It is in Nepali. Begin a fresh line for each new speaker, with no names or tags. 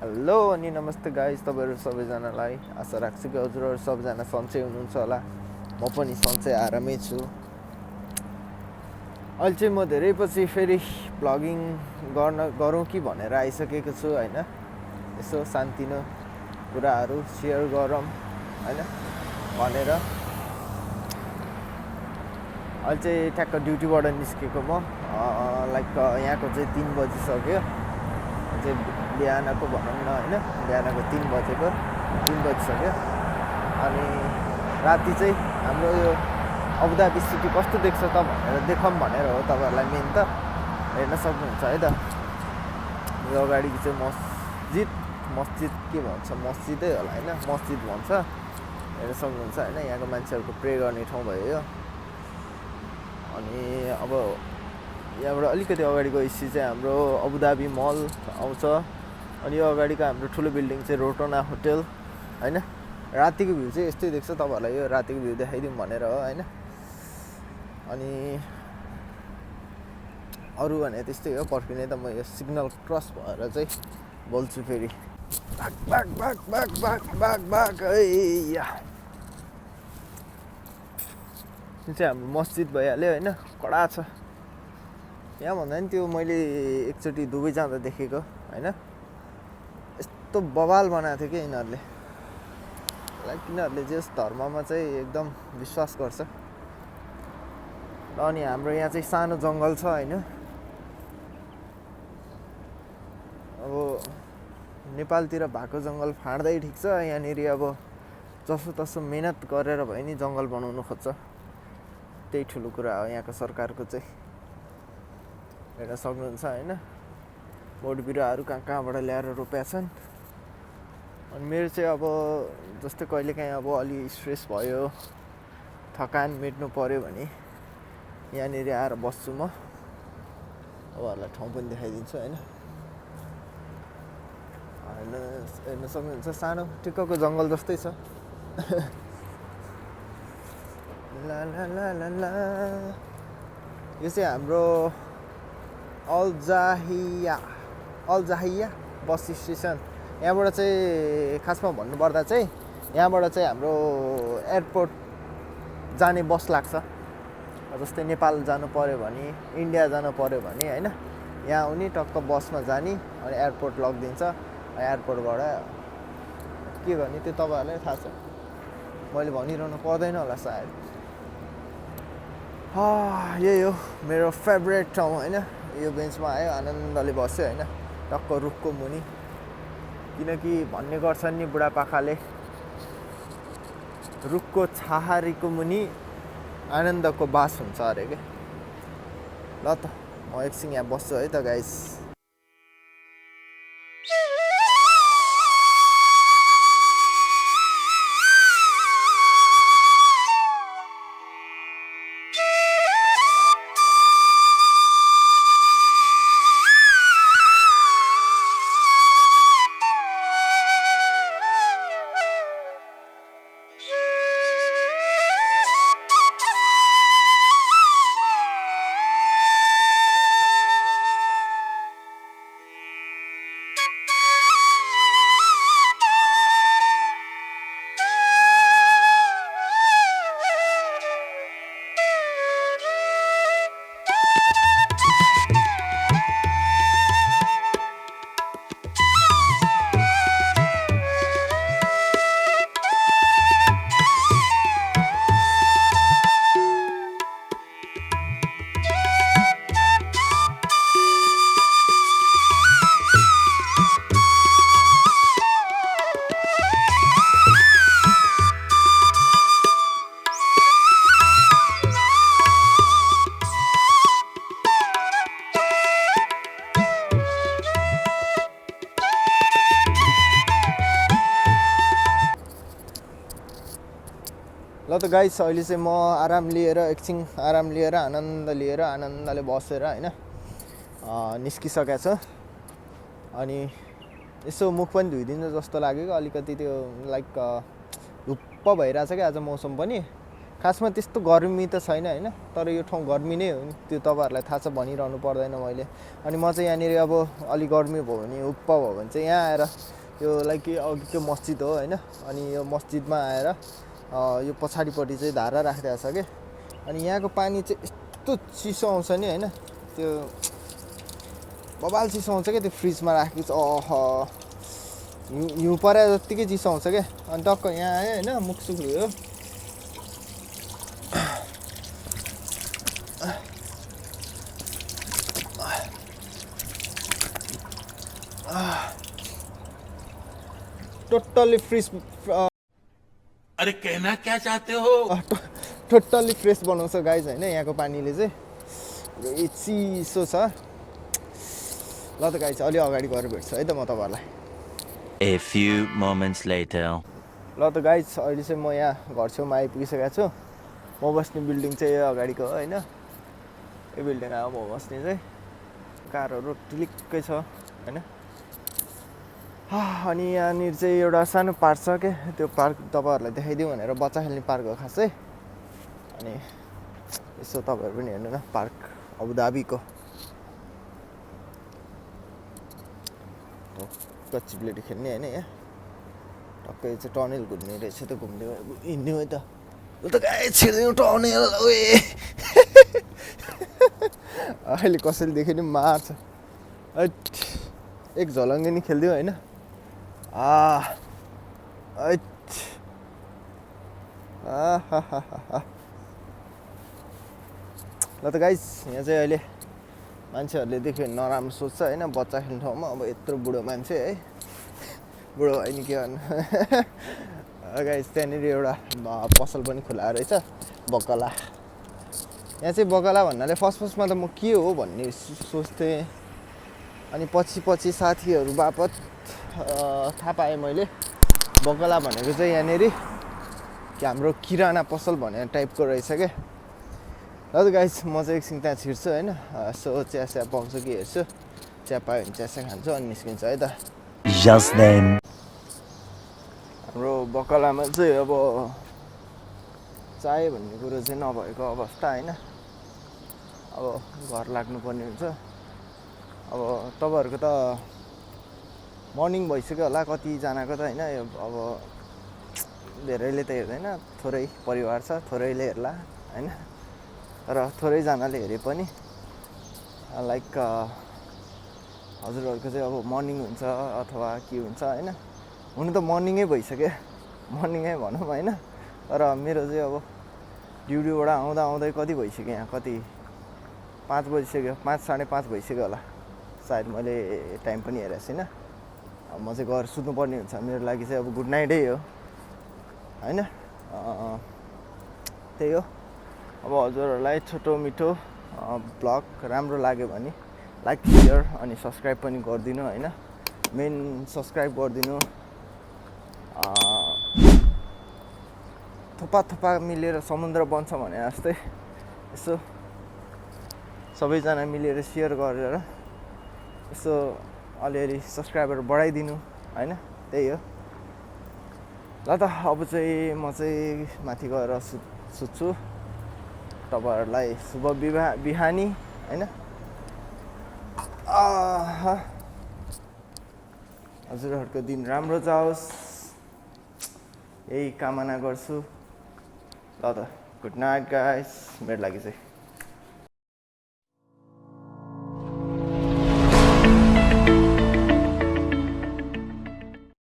हेलो अनि नमस्ते गाइस, तपाईँहरू सबैजनालाई आशा राख्छु कि हजुरहरू सबैजना सन्चै हुनुहुन्छ होला। म पनि सन्चै आरामै छु। अहिले चाहिँ म धेरै पछि फेरि भ्लगिङ गरौँ कि भनेर आइसकेको छु होइन। यसो सानोतिनो कुराहरू सेयर गरौँ होइन भनेर। अहिले चाहिँ ठ्याक्क ड्युटीबाट निस्केको म लाइक यहाँको चाहिँ 3 बजिसक्यो। चाहिँ बिहानको भनौँ न होइन, बिहानको 3 बजिसक्यो। अनि राति चाहिँ हाम्रो यो अबुधाबी सिटी कस्तो देख्छ त भनेर देखाउँ भनेर हो तपाईँहरूलाई। मेन त हेर्न सक्नुहुन्छ है त, यो अगाडि चाहिँ मस्जिद के भन्छ, मस्जिदै होला होइन, मस्जिद भन्छ। हेर्न सक्नुहुन्छ होइन, यहाँको मान्छेहरूको प्रे गर्ने ठाउँ भयो यो। अनि अब यहाँबाट अलिकति अगाडि गएपछि चाहिँ हाम्रो अबुधाबी मल आउँछ। अनि यो अगाडिको हाम्रो ठुलो बिल्डिङ चाहिँ रोटोना होटल होइन। रातिको भ्यू चाहिँ यस्तै देख्छ, तपाईँहरूलाई यो रातिको भ्यू देखाइदिउँ भनेर हो होइन। अनि अरू भने त्यस्तै हो, पर्खिने त म यो सिग्नल क्रस भएर चाहिँ बोल्छु फेरि। भाग या यो चाहिँ हाम्रो मस्जिद भइहाल्यो होइन, कडा छ। यहाँ भन्दा नि त्यो मैले एकचोटि दुबई जाँदा देखेको होइन, यस्तो बवाल बनाएको थियो कि यिनीहरूले। लाइक यिनीहरूले जस धर्ममा चाहिँ एकदम विश्वास गर्छ। अनि हाम्रो यहाँ चाहिँ सानो जङ्गल छ होइन। अब नेपालतिर भएको जङ्गल फाँड्दै ठिक छ, यहाँनिर अब जसोतसो मेहनत गरेर भए नि जङ्गल बनाउनु खोज्छ। त्यही ठुलो कुरा हो यहाँको सरकारको चाहिँ। हेर्न सक्नुहुन्छ होइन, बोट बिरुवाहरू कहाँबाट ल्याएर रोपेका छन्। अनि मेरो चाहिँ अब जस्तै कहिलेकाहीँ अब अलि स्ट्रेस भयो, थकान मेट्नु पऱ्यो भने यहाँनिर आएर बस्छु म। उहाँहरूलाई ठाउँ पनि देखाइदिन्छु होइन। हेर्न सक्नुहुन्छ, सानो टिक्कको जङ्गल जस्तै छ। ला ला ला ला ला, यो चाहिँ हाम्रो अल जाहिया बस स्टेसन। यहाँबाट चाहिँ खासमा भन्नुपर्दा चाहिँ यहाँबाट चाहिँ हाम्रो एयरपोर्ट जाने बस लाग्छ। जस्तै नेपाल जानु पऱ्यो भने, इन्डिया जानु पऱ्यो भने होइन, यहाँ आउने टक्क बसमा जाने अनि एयरपोर्ट लगिदिन्छ। एयरपोर्टबाट के गर्ने त्यो तपाईँहरूलाई थाहा छ, मैले भनिरहनु पर्दैन होला सायद। यही हो मेरो फेभरेट ठाउँ होइन। यो बेन्चमा आयो, आनन्दले बस्यो होइन, टक्क रुखको मुनि। किनकि भन्ने गर्छन् नि बुढापाकाले, रुखको छाहारीको मुनि आनन्दको बास हुन्छ अरे के। ल त म एकछिन यहाँ बस्छु है त गाइस। ल त गाइस, अहिले चाहिँ म एकछिन आराम लिएर आनन्दले बसेर होइन निस्किसकेको छु। अनि यसो मुख पनि धोइदिन्छ जस्तो लाग्यो कि, अलिकति त्यो लाइक धुप्प भइरहेछ क्या आज मौसम पनि। खासमा त्यस्तो गर्मी त छैन हैन, तर यो ठाउँ गर्मी नै हो नि, त्यो तपाईहरुलाई थाहा छ, भनिरहनु पर्दैन मैले। अनि म चाहिँ यहाँनिर अब अलि गर्मी भयो भने उप्प भयो भने चाहिँ यहाँ आएर यो लाइक अघि त्यो मस्जिद हो हैन, अनि यो मस्जिदमा आएर यो पछाडिपट्टि चाहिँ धारा राखिरहेको छ के। अनि यहाँको पानी चाहिँ यस्तो चिसो आउँछ नि हैन, त्यो बबाल चिसो आउँछ के, त्यो फ्रिजमा राखेको छ। हिउँ परे जत्तिकै चिसो आउँछ के। अनि टक्क यहाँ आयो हैन, मुखसुख धुयो, टोटली फ्रेश।
अरे कहना क्या चाहते हो?
टोटली फ्रेश बनाउँछ गाइज हैन यहाँको पानीले चाहिँ, चिसो छ। ल त गाइज अलि अगाडि गएर भेट्छु है त म तपाईहरुलाई।
A few moments later.
ल त गाइज अहिले चाहिँ म यहाँ घर छेउमा आइपुगिसकेको छु। म बस्ने बिल्डिङ चाहिँ यो अगाडिको हो हैन, यो बिल्डिङ हो म बस्ने चाहिँ। कारहरु टिलिक्कै छ हैन। अनि यहाँनिर चाहिँ एउटा सानो पार्क छ के, त्यो पार्क तपाईहरुलाई देखाइदिउँ भनेर बच्चा खेल्ने पार्क हो खासै। अनि यसो तपाईहरु पनि हेर्नु न, पार्क अबुधाबीको कच्चिप्लेटी खेल्ने हैन। यहाँ टक्कै चाहिँ टनल घुम्ने रहेछ, त घुम्ने हिँड्ने है त। उ त गाइस छिर्दिउँ टनल। ओए अहिले कसैले देख्यो नि मार्छ। एक झलङ्गे नि खेल्दिउँ हैन। ल त गाइस यहाँ चाहिँ अहिले मान्छेहरूले देख्यो भने नराम्रो सोच्छ हैन, बच्चा खेल्ने ठाउँमा। अब यत्रो बुढो मान्छे है, बुढो होइन के भन्नु। गाइस त्यहाँनिर एउटा पसल पनि खुला रहेछ, बकला। यहाँ चाहिँ बकला भन्नाले फर्स्टमा त म के हो भन्ने सोच्थेँ, अनि पछि साथीहरू बापत थाहा पाएँ मैले, बकला भनेको चाहिँ यहाँनिर कि हाम्रो किराना पसल भनेर टाइपको रहेछ क्या। ल त गाइस म चाहिँ एकछिन त्यहाँ छिर्छु हैन, यसो चिया पाउँछु कि हेर्छु, चिया पायो भने चिया खान्छु अनि निस्किन्छ है त।
Just then.
हाम्रो बकलामा चाहिँ अब चाय भन्ने कुरो चाहिँ नभएको अवस्था हैन। अब घर लाग्नुपर्ने हुन्छ। अब तपाईहरुको त मर्निङ भइसक्यो होला कतिजनाको त हैन। अब धेरैले त हेर्दैन, थोरै परिवार छ, थोरैले हेर्ला हैन। र थोरैजनाले हेरे पनि लाइक हजुरहरुको चाहिँ अब मर्निङ हुन्छ अथवा के हुन्छ हैन। हुनु त मर्निङै भइसक्यो, मर्निङै भनौँ हैन। तर मेरो चाहिँ अब ड्युटीबाट आउँदै कति भइसक्यो, यहाँ कति 5 बजिसक्यो, 5 साढे 5 भइसक्यो होला सायद। मैले टाइम पनि हेरेको छैन। अब म चाहिँ गएर सुत्नुपर्ने हुन्छ, मेरो लागि चाहिँ अब गुड नाइटै हो हैन। त्यही हो। अब हजुरहरूलाई छोटो मिठो ब्लग राम्रो लाग्यो भने लाइक शेयर अनि सब्सक्राइब पनि गरिदिनु हैन। मेन सब्सक्राइब गरिदिनु। थोपा मिलेर समुद्र बन्छ भने जस्तै यसो सबैजना मिलेर शेयर गरेर यसो अलिअलि सब्सक्राइबर बढाइदिनु हैन। त्यही हो। ल त अब चाहिँ म चाहिँ माथि गएर सुत्छु। तपाईहरुलाई शुभ बिहानी हैन। हजुरहरुको दिन राम्रो जाओस् यही कामना गर्छु। ल त गुड नाइट गाइस, मेरो लागि चाहिँ।